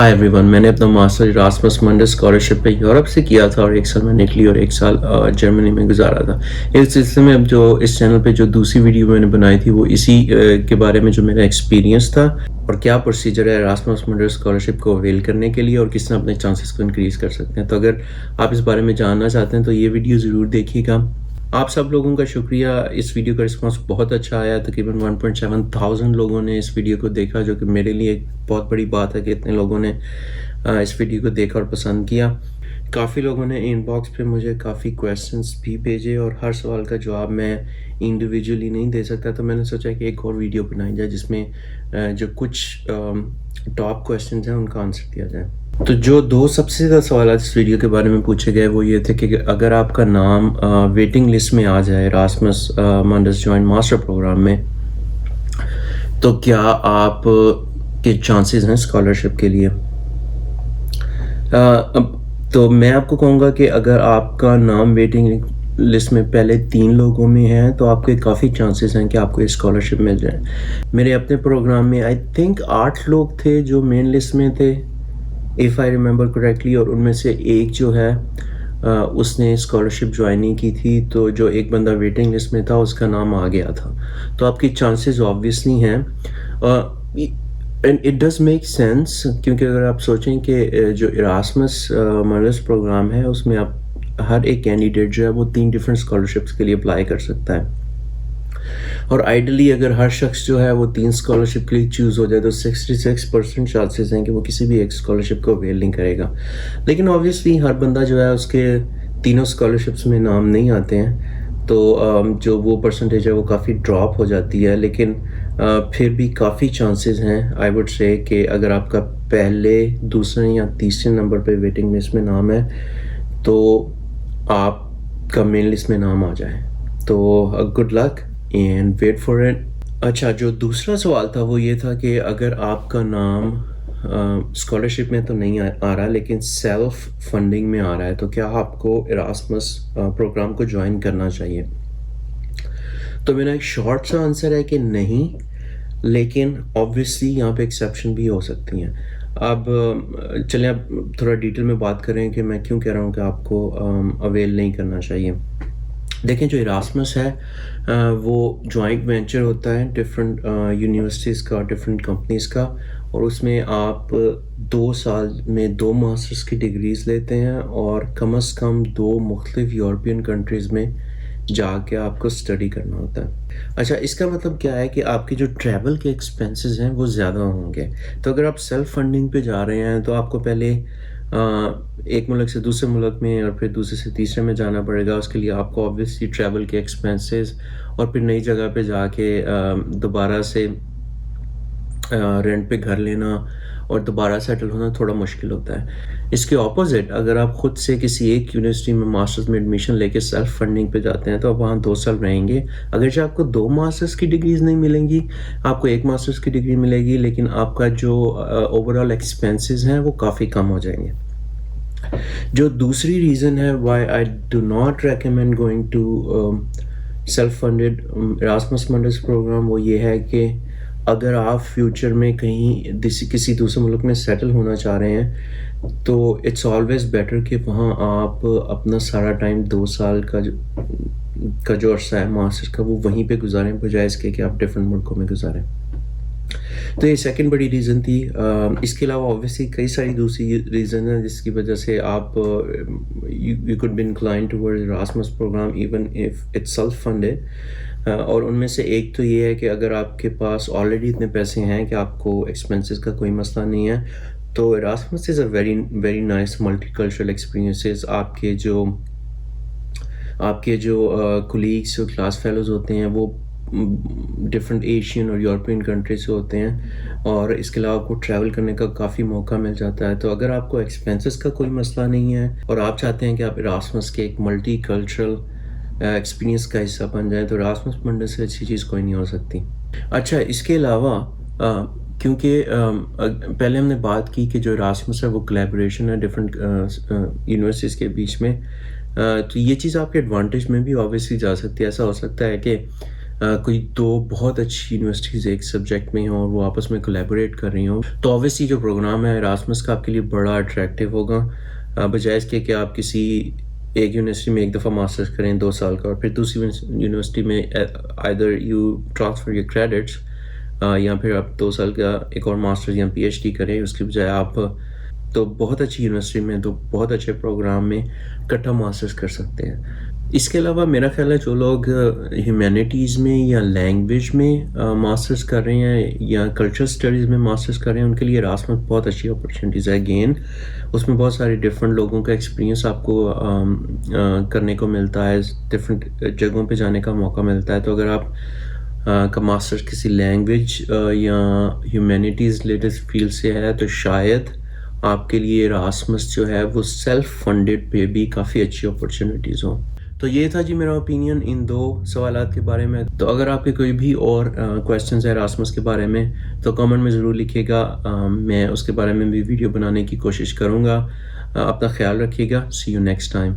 Hi everyone, मैंने अपना master Erasmus मंडस scholarship पे यूरोप से किया था और 1 साल मैंने इटली और 1 साल जर्मनी में गुजारा था। इस सिलसिले में अब जो इस चैनल पे जो दूसरी वीडियो मैंने बनाई थी वो इसी के बारे में जो मेरा एक्सपीरियंस था और क्या प्रोसीजर है इरास्मस मंडस स्कॉलरशिप को अवेल करने के लिए और किस तरह अपने चांसेस को इंक्रीज़ कर सकते हैं। तो अगर आप इस बारे में जानना चाहते हैं तो ये वीडियो ज़रूर देखिएगा। आप सब लोगों का शुक्रिया, इस वीडियो का रिस्पांस बहुत अच्छा आया। तकरीबन 1.7 लोगों ने इस वीडियो को देखा, जो कि मेरे लिए एक बहुत बड़ी बात है कि इतने लोगों ने इस वीडियो को देखा और पसंद किया। काफ़ी लोगों ने इनबॉक्स पे मुझे काफ़ी क्वेश्चंस भी भेजे और हर सवाल का जवाब मैं इंडिविजुअली नहीं दे सकता, तो मैंने सोचा कि एक और वीडियो बनाई जाए जिसमें जो कुछ टॉप क्वेश्चंस हैं उनका आंसर दिया जाए। तो जो दो सबसे ज़्यादा सवाल इस वीडियो के बारे में पूछे गए वो ये थे कि अगर आपका नाम वेटिंग लिस्ट में आ जाए इरास्मस मंडस जॉइंट मास्टर प्रोग्राम में, तो क्या आप के चांसेस हैं स्कॉलरशिप के लिए। तो मैं आपको कहूँगा कि अगर आपका नाम वेटिंग लिस्ट में पहले 3 लोगों में है तो आपके काफ़ी चांसेस हैं कि आपको ये स्कॉलरशिप मिल जाए। मेरे अपने प्रोग्राम में आई थिंक 8 लोग थे जो मेन लिस्ट में थे, इफ़ आई रिमेंबर करेक्टली, और उनमें से एक जो है उसने स्कॉलरशिप ज्वाइन नहीं की थी, तो जो एक बंदा वेटिंग लिस्ट में था उसका नाम आ गया था। तो आपकी चांसेस ऑब्वियसली हैं and it does make sense, क्योंकि अगर आप सोचें कि जो इरास्मस मंडस प्रोग्राम है उसमें आप हर एक कैंडिडेट जो है वो 3 डिफरेंट स्कॉलरशिप्स के लिए अप्लाई कर सकता है और आइडली अगर हर शख्स जो है वो 3 स्कॉलरशिप के लिए चूज़ हो जाए तो 66% चांसेस हैं कि वो किसी भी एक स्कॉलरशिप को अवेल नहीं करेगा। लेकिन ऑब्वियसली हर बंदा जो है उसके तीनों स्कॉलरशिप्स में नाम नहीं आते हैं, तो जो वो परसेंटेज है वो काफ़ी ड्रॉप हो जाती है। लेकिन फिर भी काफ़ी चांसेस हैं, आई वुड से, कि अगर आपका पहले, दूसरे या तीसरे नंबर पे वेटिंग लिस्ट में नाम है तो आपका मेन लिस्ट में नाम आ जाए। तो good luck and wait for it. अच्छा, जो दूसरा सवाल था वो ये था कि अगर आपका नाम स्कॉलरशिप में तो नहीं आ रहा लेकिन सेल्फ फंडिंग में आ रहा है तो क्या आपको इरास्मस प्रोग्राम को ज्वाइन करना चाहिए। तो मेरा एक शॉर्ट सा आंसर है कि नहीं, लेकिन ऑब्वियसली यहाँ पे एक्सेप्शन भी हो सकती हैं। अब चलें अब थोड़ा डिटेल में बात करें कि मैं क्यों कह रहा हूँ कि आपको अवेल नहीं करना चाहिए। देखें, जो इरास्मस है वो जॉइंट वेंचर होता है डिफरेंट यूनिवर्सिटीज़ का, डिफरेंट कंपनीज़ का, और उसमें आप 2 साल में 2 मास्टर्स की डिग्रीज़ लेते हैं और कम से कम 2 मुख्तलिफ यूरोपियन कंट्रीज़ में जाके आपको स्टडी करना होता है। अच्छा, इसका मतलब क्या है कि आपके जो ट्रैवल के एक्सपेंसेस हैं वो ज़्यादा होंगे। तो अगर आप सेल्फ फंडिंग पे जा रहे हैं तो आपको पहले एक मुल्क से दूसरे मुल्क में और फिर दूसरे से तीसरे में जाना पड़ेगा। उसके लिए आपको ऑब्वियसली ट्रैवल के एक्सपेंसेस और फिर नई जगह पे जाके दोबारा से रेंट पे घर लेना और दोबारा सेटल होना थोड़ा मुश्किल होता है। इसके ऑपोजिट अगर आप खुद से किसी एक यूनिवर्सिटी में मास्टर्स में एडमिशन लेके सेल्फ फंडिंग पे जाते हैं तो आप वहाँ 2 साल रहेंगे। अगरचे आपको 2 मास्टर्स की डिग्रीज़ नहीं मिलेंगी, आपको 1 मास्टर्स की डिग्री मिलेगी, लेकिन आपका जो ओवरऑल एक्सपेंसेस हैं वो काफ़ी कम हो जाएंगे। जो दूसरी रीज़न है why I do not recommend going to self funded Erasmus Mundus programme, वो ये है कि अगर आप फ्यूचर में कहीं किसी दूसरे मुल्क में सेटल होना चाह रहे हैं तो इट्स ऑलवेज़ बेटर कि वहाँ आप अपना सारा टाइम 2 साल का जो अरसा है मास्टर्स का वो वहीं पे गुजारें, बजाय इसके कि आप डिफरेंट मुल्कों में गुजारें। तो ये सेकंड बड़ी रीज़न थी। इसके अलावा ऑब्वियसली कई सारी दूसरी रीज़न है जिसकी वजह से आप you could be incline towards Erasmus programme even if it's self funded. और उनमें से एक तो ये है कि अगर आपके पास ऑलरेडी इतने पैसे हैं कि आपको एक्सपेंसेस का कोई मसला नहीं है, तो Erasmus is a very very nice multicultural experiences. आपके जो कोलीग्स और क्लास फेलोज़ होते हैं वो डिफरेंट एशियन और यूरोपियन कंट्री से होते हैं, और इसके अलावा आपको ट्रैवल करने का काफ़ी मौका मिल जाता है। तो अगर आपको एक्सपेंसेस का कोई मसला नहीं है और आप चाहते हैं कि आप इरास्मस के एक मल्टी कल्चरल एक्सपीरियंस का हिस्सा बन जाए, तो इरास्मस मंडस से अच्छी चीज़ कोई नहीं हो सकती। अच्छा, इसके अलावा क्योंकि पहले हमने बात की कि जो इरास्मस है वो कोलैबोरेशन है डिफरेंट यूनिवर्सिटीज़ के बीच में, तो ये चीज़ आपके एडवांटेज में भी ऑब्वियसली जा सकती है। ऐसा हो सकता है कि کوئی دو بہت اچھی یونیورسٹیز ایک سبجیکٹ میں ہوں اور وہ آپس میں کولیبوریٹ کر رہی ہوں، تو اوبیسلی جو پروگرام ہے ایراسمس کا آپ کے لیے بڑا اٹریکٹیو ہوگا، بجائے اس کے کہ آپ کسی ایک یونیورسٹی میں ایک دفعہ ماسٹرز کریں 2 سال کا اور پھر دوسری یونیورسٹی میں either you transfer your credits یا پھر آپ 2 سال کا ایک اور ماسٹرز یا پی ایچ ڈی کریں، اس کے بجائے آپ تو بہت اچھی یونیورسٹی میں تو بہت اچھے پروگرام میں اکٹھا ماسٹرز کر سکتے ہیں۔ اس کے علاوہ میرا خیال ہے جو لوگ ہیومینٹیز میں یا لینگویج میں ماسٹرز کر رہے ہیں یا کلچرل اسٹڈیز میں ماسٹرز کر رہے ہیں، ان کے لیے ایراسمس بہت اچھی اپرچونیٹیز ہے۔ اگین اس میں بہت سارے ڈفرینٹ لوگوں کا ایکسپیرینس آپ کو کرنے کو ملتا ہے، ڈفرینٹ جگہوں پہ جانے کا موقع ملتا ہے۔ تو اگر آپ کا ماسٹرز کسی لینگویج یا ہیومینٹیز ریلیٹڈ فیلڈ سے ہے تو شاید آپ کے لیے ایراسمس جو ہے وہ سیلف فنڈڈ پہ بھی کافی اچھی اپرچونیٹیز ہوں۔ تو یہ تھا جی میرا اوپینین ان 2 سوالات کے بارے میں۔ تو اگر آپ کے کوئی بھی اور کویسچنز ہیں ایراسمس کے بارے میں تو کامنٹ میں ضرور لکھیے گا، میں اس کے بارے میں بھی ویڈیو بنانے کی کوشش کروں گا۔ اپنا خیال رکھیے گا، سی یو نیکسٹ ٹائم۔